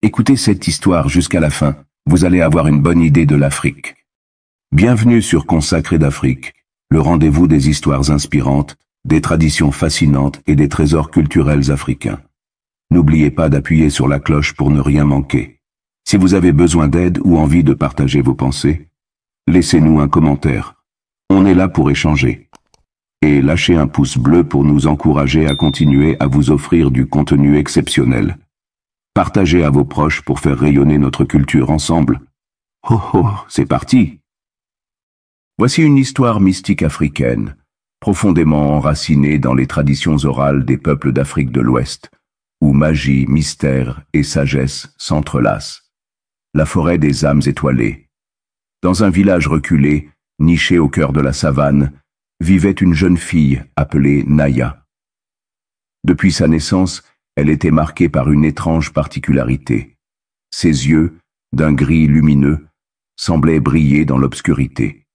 Écoutez cette histoire jusqu'à la fin, vous allez avoir une bonne idée de l'Afrique. Bienvenue sur Consacré d'Afrique, le rendez-vous des histoires inspirantes, des traditions fascinantes et des trésors culturels africains. N'oubliez pas d'appuyer sur la cloche pour ne rien manquer. Si vous avez besoin d'aide ou envie de partager vos pensées, laissez-nous un commentaire. On est là pour échanger. Et lâchez un pouce bleu pour nous encourager à continuer à vous offrir du contenu exceptionnel. Partagez à vos proches pour faire rayonner notre culture ensemble. Oh oh, c'est parti! Voici une histoire mystique africaine, profondément enracinée dans les traditions orales des peuples d'Afrique de l'Ouest, où magie, mystère et sagesse s'entrelacent. La forêt des âmes étoilées. Dans un village reculé, niché au cœur de la savane, vivait une jeune fille appelée Naya. Depuis sa naissance, elle était marquée par une étrange particularité. Ses yeux, d'un gris lumineux, semblaient briller dans l'obscurité.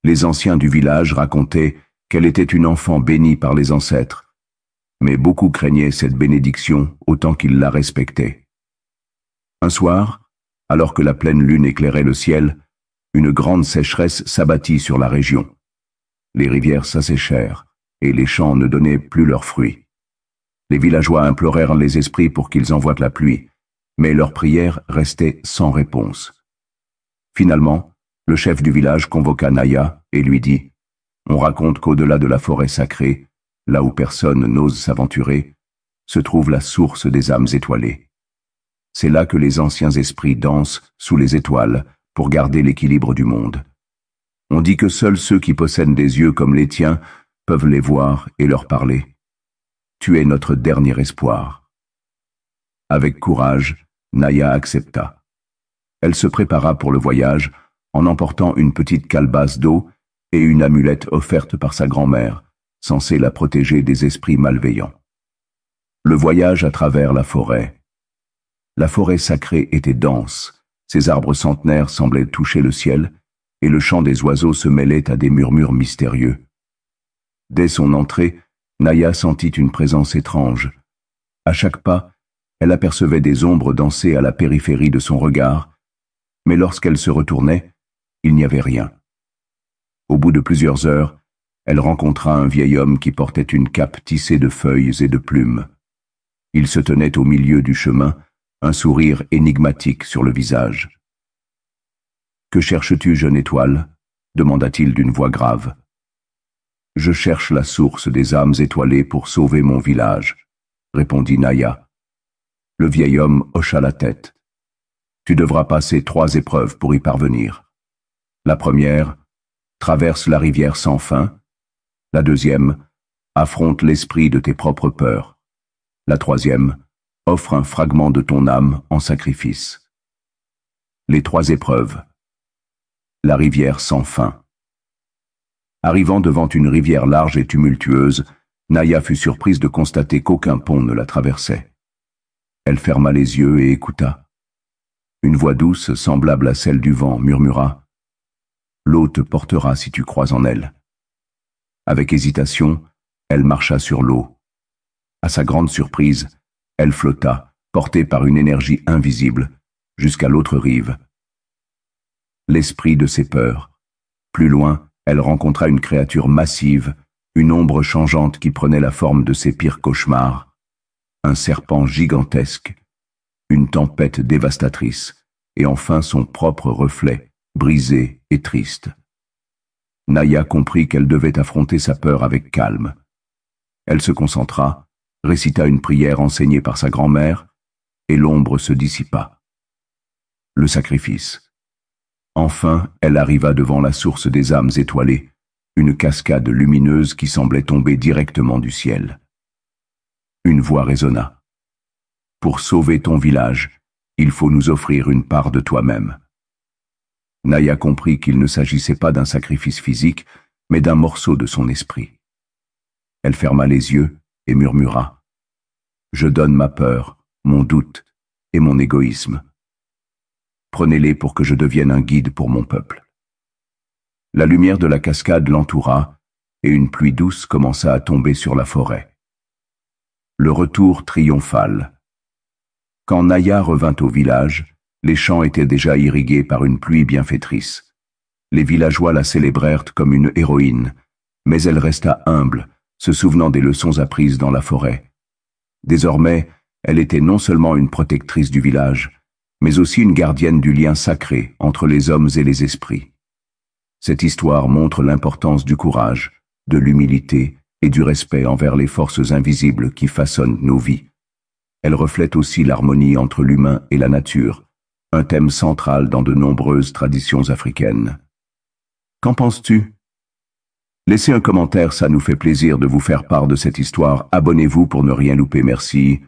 Les anciens du village racontaient qu'elle était une enfant bénie par les ancêtres, mais beaucoup craignaient cette bénédiction autant qu'ils la respectaient. Un soir, alors que la pleine lune éclairait le ciel, une grande sécheresse s'abattit sur la région. Les rivières s'asséchèrent, et les champs ne donnaient plus leurs fruits. Les villageois implorèrent les esprits pour qu'ils envoient la pluie, mais leurs prières restaient sans réponse. Finalement, le chef du village convoqua Naya et lui dit « On raconte qu'au-delà de la forêt sacrée, là où personne n'ose s'aventurer, se trouve la source des âmes étoilées. C'est là que les anciens esprits dansent sous les étoiles pour garder l'équilibre du monde. On dit que seuls ceux qui possèdent des yeux comme les tiens peuvent les voir et leur parler. Tu es notre dernier espoir. » Avec courage, Naya accepta. Elle se prépara pour le voyage en emportant une petite calebasse d'eau et une amulette offerte par sa grand-mère, censée la protéger des esprits malveillants. Le voyage à travers la forêt. La forêt sacrée était dense, ses arbres centenaires semblaient toucher le ciel, et le chant des oiseaux se mêlait à des murmures mystérieux. Dès son entrée, Naya sentit une présence étrange. À chaque pas, elle apercevait des ombres danser à la périphérie de son regard, mais lorsqu'elle se retournait, il n'y avait rien. Au bout de plusieurs heures, elle rencontra un vieil homme qui portait une cape tissée de feuilles et de plumes. Il se tenait au milieu du chemin, un sourire énigmatique sur le visage. « Que cherches-tu, jeune étoile ?» demanda-t-il d'une voix grave. « Je cherche la source des âmes étoilées pour sauver mon village, » répondit Naya. Le vieil homme hocha la tête. « Tu devras passer 3 épreuves pour y parvenir. La première, traverse la rivière sans fin. La deuxième, affronte l'esprit de tes propres peurs. La troisième, offre un fragment de ton âme en sacrifice. » Les 3 épreuves. La rivière sans fin. Arrivant devant une rivière large et tumultueuse, Naya fut surprise de constater qu'aucun pont ne la traversait. Elle ferma les yeux et écouta. Une voix douce, semblable à celle du vent, murmura « L'eau te portera si tu crois en elle. » Avec hésitation, elle marcha sur l'eau. À sa grande surprise, elle flotta, portée par une énergie invisible, jusqu'à l'autre rive. L'esprit de ses peurs. Plus loin, elle rencontra une créature massive, une ombre changeante qui prenait la forme de ses pires cauchemars. Un serpent gigantesque, une tempête dévastatrice, et enfin son propre reflet, brisé et triste. Naya comprit qu'elle devait affronter sa peur avec calme. Elle se concentra, récita une prière enseignée par sa grand-mère, et l'ombre se dissipa. Le sacrifice. Enfin, elle arriva devant la source des âmes étoilées, une cascade lumineuse qui semblait tomber directement du ciel. Une voix résonna. « Pour sauver ton village, il faut nous offrir une part de toi-même. » Naya comprit qu'il ne s'agissait pas d'un sacrifice physique, mais d'un morceau de son esprit. Elle ferma les yeux et murmura « Je donne ma peur, mon doute et mon égoïsme. Prenez-les pour que je devienne un guide pour mon peuple. » La lumière de la cascade l'entoura, et une pluie douce commença à tomber sur la forêt. Le retour triomphal. Quand Naya revint au village, les champs étaient déjà irrigués par une pluie bienfaitrice. Les villageois la célébrèrent comme une héroïne, mais elle resta humble, se souvenant des leçons apprises dans la forêt. Désormais, elle était non seulement une protectrice du village, mais aussi une gardienne du lien sacré entre les hommes et les esprits. Cette histoire montre l'importance du courage, de l'humilité et du respect envers les forces invisibles qui façonnent nos vies. Elle reflète aussi l'harmonie entre l'humain et la nature, un thème central dans de nombreuses traditions africaines. Qu'en penses-tu? Laissez un commentaire, ça nous fait plaisir de vous faire part de cette histoire. Abonnez-vous pour ne rien louper, merci.